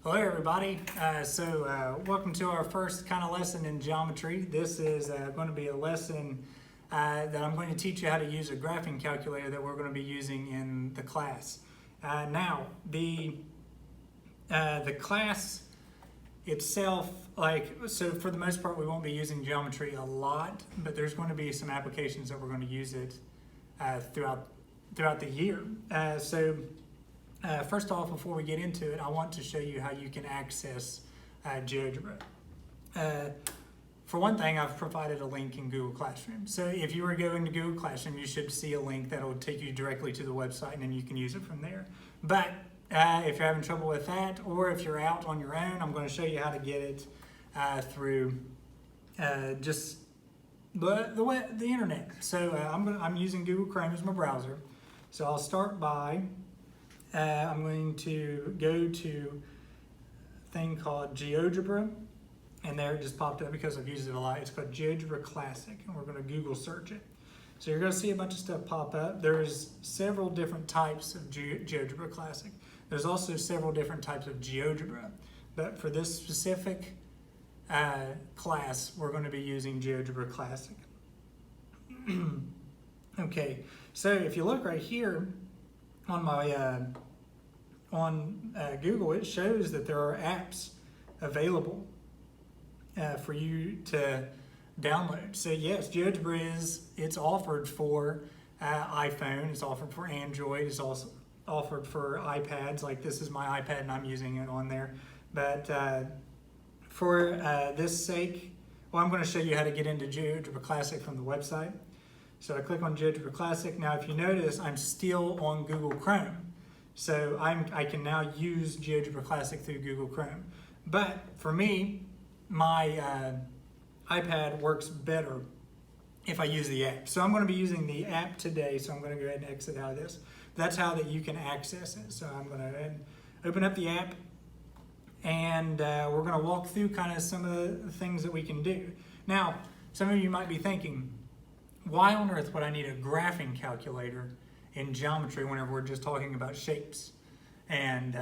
Hello everybody. Welcome to our first kind of lesson in geometry. This is going to be a lesson that I'm going to teach you how to use a graphing calculator that we're going to be using in the class. Now, the class itself, so for the most part we won't be using geometry a lot, but there's going to be some applications that we're going to use it throughout the year. First off, before we get into it, I want to show you how you can access GeoGebra. For one thing, I've provided a link in Google Classroom. So if you were going to Google Classroom, you should see a link that will take you directly to the website, and then you can use it from there. But if you're having trouble with that, or if you're out on your own, I'm going to show you how to get it through just the internet. So I'm using Google Chrome as my browser. So I'll start by I'm going to go to a thing called GeoGebra, and there it just popped up because I've used it a lot. It's called GeoGebra Classic, and we're going to Google search it. So you're going to see a bunch of stuff pop up. There's several different types of GeoGebra Classic. There's also several different types of GeoGebra, but for this specific class, we're going to be using GeoGebra Classic. Okay, so if you look right here on my Google, it shows that there are apps available for you to download. So yes, GeoGebra it's offered for iPhone, it's offered for Android, it's also offered for iPads. Like this is my iPad and I'm using it on there. But for this sake, well, I'm going to show you how to get into GeoGebra Classic from the website. So I click on GeoGebra Classic. Now if you notice, I'm still on Google Chrome. So I can now use GeoGebra Classic through Google Chrome. But for me, my iPad works better if I use the app. So I'm going to be using the app today, so I'm going to go ahead and exit out of this. That's how that you can access it. So I'm going to go ahead and open up the app, and we're going to walk through kind of some of the things that we can do. Now, some of you might be thinking, why on earth would I need a graphing calculator in geometry whenever we're just talking about shapes and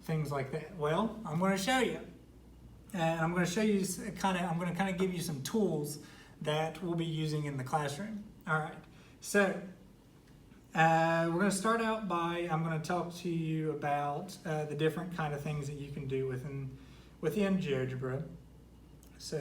things like that? Well, I'm going to show you. And I'm going to show you I'm going to kind of give you some tools that we'll be using in the classroom. All right. So we're going to start out by, I'm going to talk to you about the different kind of things that you can do within GeoGebra. So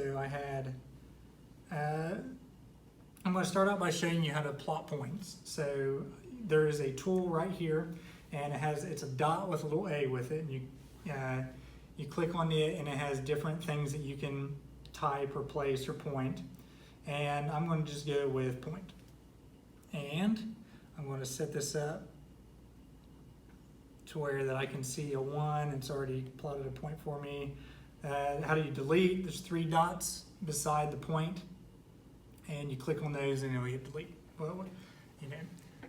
I'm going to start out by showing you how to plot points. So there is a tool right here, and it's a dot with a little A with it, and you click on it, and it has different things that you can type or place or point. And I'm going to just go with point. And I'm going to set this up to where that I can see a 1. It's already plotted a point for me. How do you delete? There's 3 dots beside the point, and you click on those and it'll hit delete. Well, you know,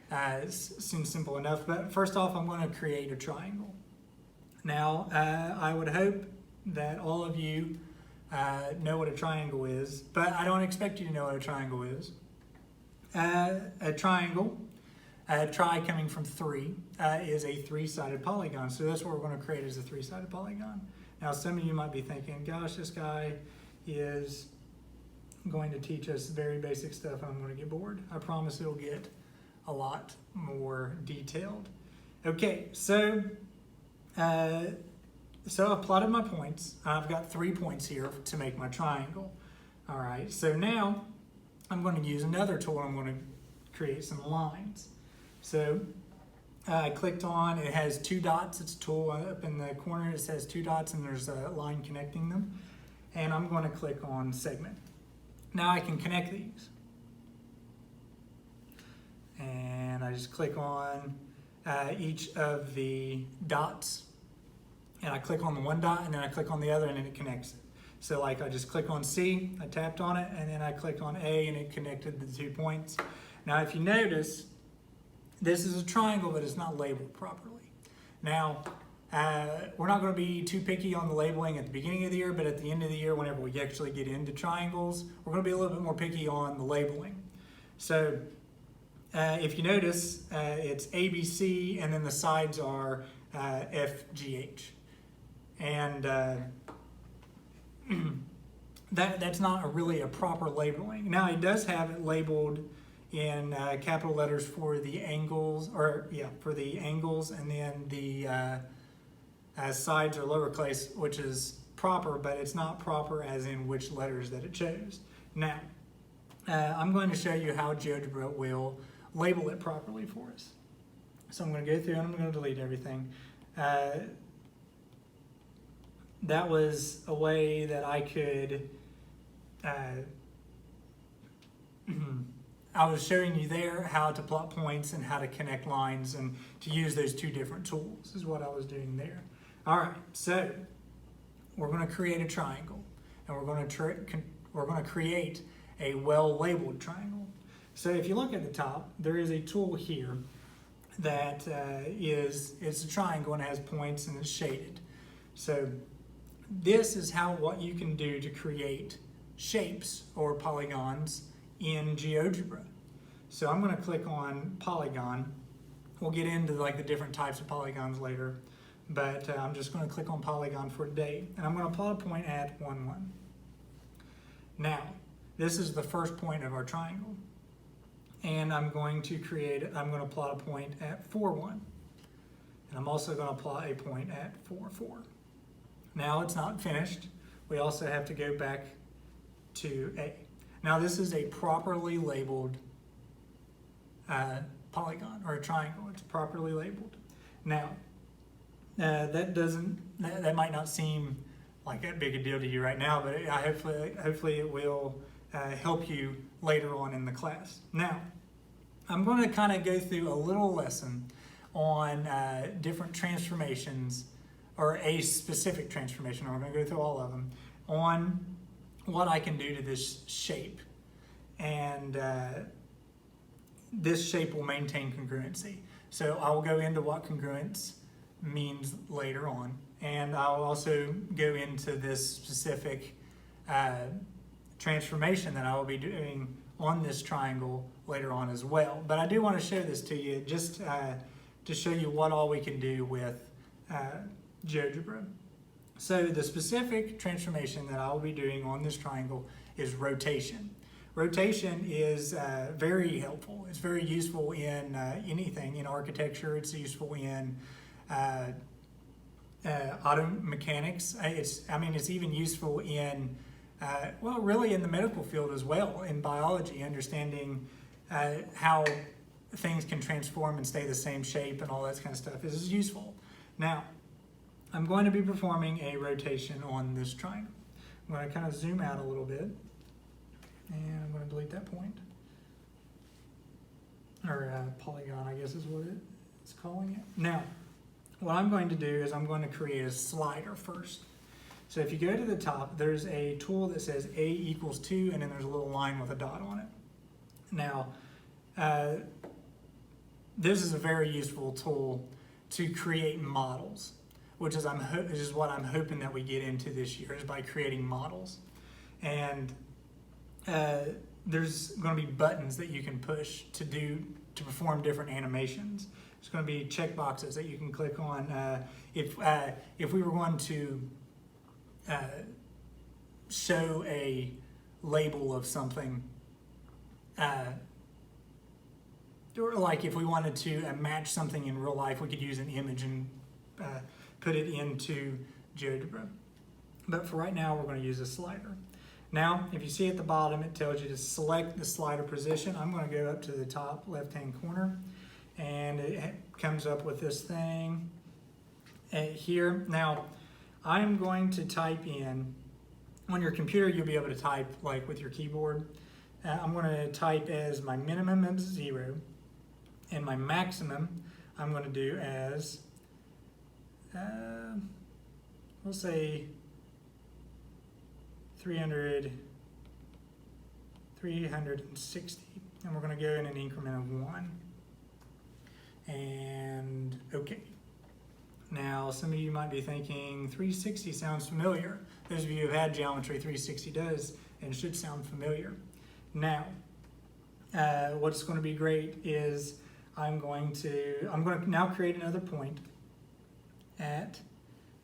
it seems simple enough, but first off, I'm going to create a triangle. Now, I would hope that all of you know what a triangle is, but I don't expect you to know what a triangle is. A triangle, tri coming from 3, is a 3-sided polygon. So that's what we're going to create, is a 3-sided polygon. Now, some of you might be thinking, gosh, this guy is going to teach us very basic stuff and I'm going to get bored. I promise it'll get a lot more detailed. Okay, so I've plotted my points. I've got 3 points here to make my triangle. All right, so now I'm going to use another tool. I'm going to create some lines. So I clicked on, it has 2 dots. It's a tool up in the corner. It says 2 dots and there's a line connecting them. And I'm going to click on segment. Now I can connect these. And I just click on each of the dots. And I click on the 1 dot, and then I click on the other, and then it connects it. So like I just click on C, I tapped on it, and then I clicked on A, and it connected the 2 points. Now if you notice, this is a triangle, but it's not labeled properly. Now, we're not going to be too picky on the labeling at the beginning of the year, but at the end of the year, whenever we actually get into triangles, we're going to be a little bit more picky on the labeling. So if you notice, it's ABC, and then the sides are FGH. And that's not really a proper labeling. Now it does have it labeled in capital letters for the angles, for the angles, and then the sides are lowercase, which is proper, but it's not proper as in which letters that it chose. Now, I'm going to show you how GeoGebra will label it properly for us. So I'm going to go through and I'm going to delete everything. That was a way that I could, I was showing you there how to plot points and how to connect lines and to use those two different tools is what I was doing there. All right, so we're going to create a triangle, and we're going to create a well-labeled triangle. So if you look at the top, there is a tool here that it's a triangle and it has points and it's shaded. So this is what you can do to create shapes or polygons in GeoGebra. So I'm going to click on polygon. We'll get into like the different types of polygons later, but I'm just going to click on polygon for today, and I'm going to plot a point at 1, 1. Now, this is the first point of our triangle, and I'm going to plot a point at 4, 1, and I'm also going to plot a point at 4, 4. Now it's not finished. We also have to go back to A. Now this is a properly labeled polygon or a triangle. It's properly labeled. Now that might not seem like that big a deal to you right now, but hopefully it will help you later on in the class. Now I'm going to kind of go through a little lesson on different transformations, or a specific transformation. We're going to go through all of them on what I can do to this shape, and this shape will maintain congruency. So I will go into what congruence means later on, and I'll also go into this specific transformation that I will be doing on this triangle later on as well. But I do want to show this to you just to show you what all we can do with GeoGebra. So the specific transformation that I will be doing on this triangle is rotation. Rotation is very helpful. It's very useful in anything, in architecture. It's useful in auto mechanics. It's even useful in, really in the medical field as well, in biology, understanding how things can transform and stay the same shape and all that kind of stuff. This is useful. Now, I'm going to be performing a rotation on this triangle. I'm going to kind of zoom out a little bit, and I'm going to delete that point, or polygon, I guess is what it's calling it. Now, what I'm going to do is I'm going to create a slider first. So if you go to the top, there's a tool that says A equals 2, and then there's a little line with a dot on it. Now, this is a very useful tool to create models, which is what I'm hoping that we get into this year, is by creating models. And there's going to be buttons that you can push to perform different animations. There's going to be check boxes that you can click on. If we were going to show a label of something, or like if we wanted to match something in real life, we could use an image and put it into GeoGebra. But for right now, we're going to use a slider. Now, if you see at the bottom, it tells you to select the slider position. I'm going to go up to the top left-hand corner, and it comes up with this thing here. Now, I'm going to type in, on your computer, you'll be able to type like with your keyboard. I'm going to type as my minimum as 0, and my maximum I'm going to do as, we'll say 360, and we're going to go in an increment of 1. And okay. Now, some of you might be thinking 360 sounds familiar. Those of you who have had geometry, 360 does, and it should sound familiar. Now, what's going to be great is I'm going to now create another point at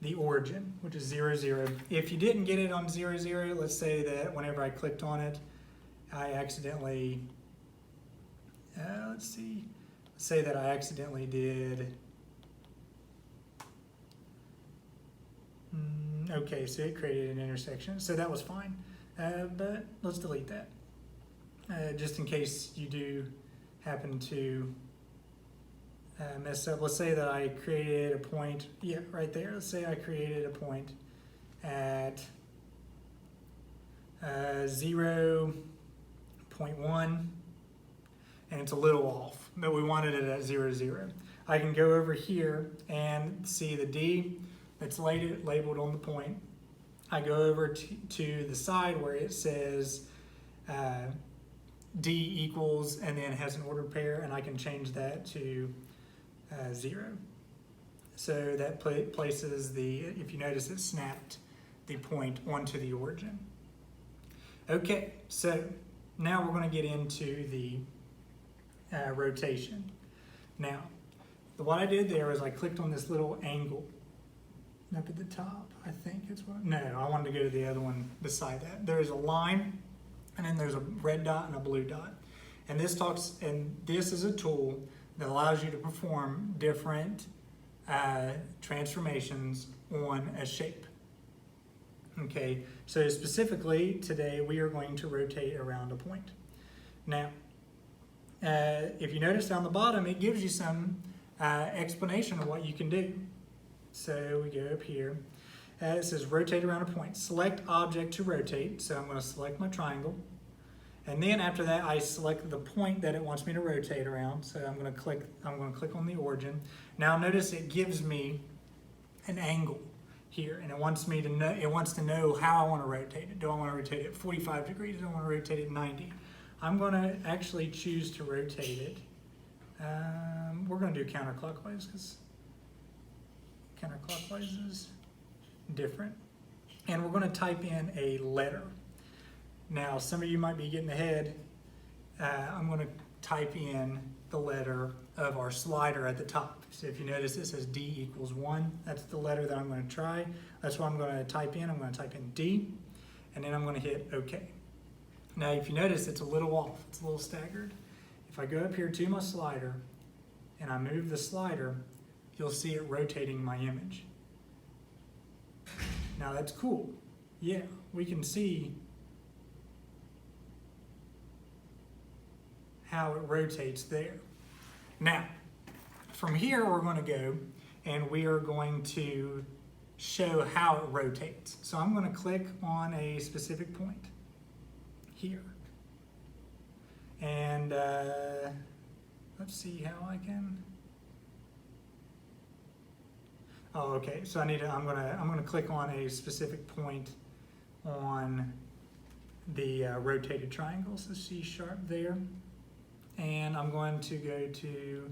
the origin, which is 0, 0. If you didn't get it on 0, 0, let's say that whenever I clicked on it, I accidentally, let's say that I accidentally did, okay, so it created an intersection, so that was fine, but let's delete that, just in case you do happen to mess up. Let's say that I created a point, yeah, right there. Let's say I created a point at 0.1, and it's a little off, but we wanted it at 0, 0. I can go over here and see the D that's labeled on the point. I go over to the side where it says D equals, and then has an ordered pair, and I can change that to 0. So that places the, if you notice, it snapped the point onto the origin. Okay, so now we're going to get into the rotation. Now, what I did there is I clicked on this little angle up at the top. I think it's what, no, I wanted to go to the other one beside that. There's a line, and then there's a red dot and a blue dot. And this is a tool that allows you to perform different transformations on a shape. Okay, so specifically today we are going to rotate around a point. Now, if you notice down the bottom, it gives you some explanation of what you can do. So we go up here. It says rotate around a point. Select object to rotate. So I'm going to select my triangle. And then after that, I select the point that it wants me to rotate around. So I'm going to click on the origin. Now notice it gives me an angle here, and it wants me to know. It wants to know how I want to rotate it. Do I want to rotate it 45 degrees? Do I want to rotate it 90? I'm going to actually choose to rotate it. We're going to do counterclockwise because counterclockwise is different. And we're going to type in a letter. Now, some of you might be getting ahead. I'm going to type in the letter of our slider at the top. So if you notice, it says D equals 1. That's the letter that I'm going to try. That's what I'm going to type in. I'm going to type in D, and then I'm going to hit OK. Now, if you notice, it's a little off. It's a little staggered. If I go up here to my slider, and I move the slider, you'll see it rotating my image. Now, that's cool. Yeah, we can see how it rotates there. Now, from here we're going to go and we are going to show how it rotates. So I'm going to click on a specific point here. And let's see how I can. Oh, okay. So I'm going to click on a specific point on the rotated triangle. So C# there. And I'm going to go to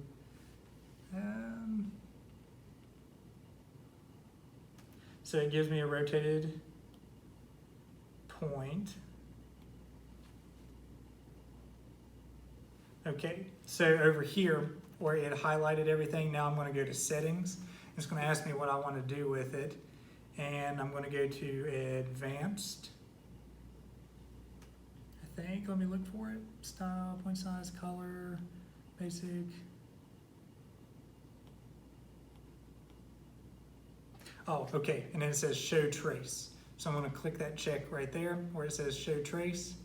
so it gives me a rotated point. Okay, so over here where it highlighted everything, now I'm going to go to settings. It's going to ask me what I want to do with it, and I'm going to go to advanced. Let me look for it. Style, point size, color, basic. Oh, okay, and then it says show trace. So I'm going to click that check right there where it says show trace.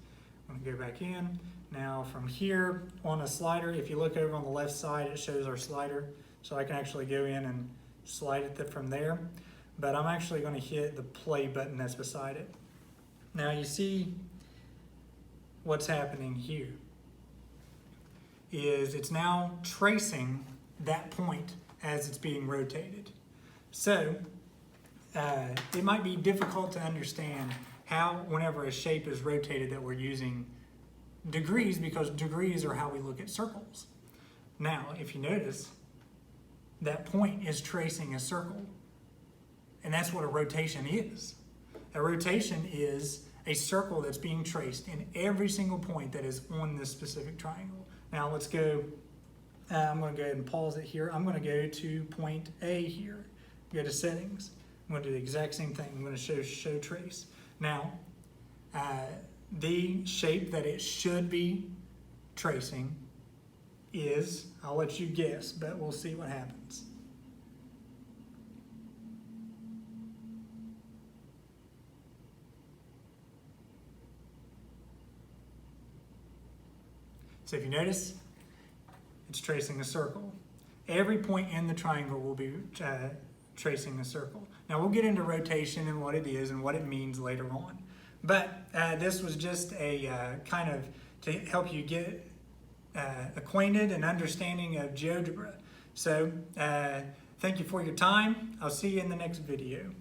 I'm going to go back in. Now from here on a slider, if you look over on the left side, it shows our slider. So I can actually go in and slide it from there. But I'm actually going to hit the play button that's beside it. Now you see what's happening here is it's now tracing that point as it's being rotated. So it might be difficult to understand how, whenever a shape is rotated, that we're using degrees, because degrees are how we look at circles. Now, if you notice, that point is tracing a circle, and that's what a rotation is. A rotation is a circle that's being traced in every single point that is on this specific triangle. Now let's go, I'm going to go ahead and pause it here. I'm going to go to point A here, go to settings. I'm going to do the exact same thing. I'm going to show trace. Now, the shape that it should be tracing is, I'll let you guess, but we'll see what happens. So if you notice, it's tracing a circle. Every point in the triangle will be tracing a circle. Now we'll get into rotation and what it is and what it means later on. But this was just a kind of to help you get acquainted and understanding of GeoGebra. So thank you for your time. I'll see you in the next video.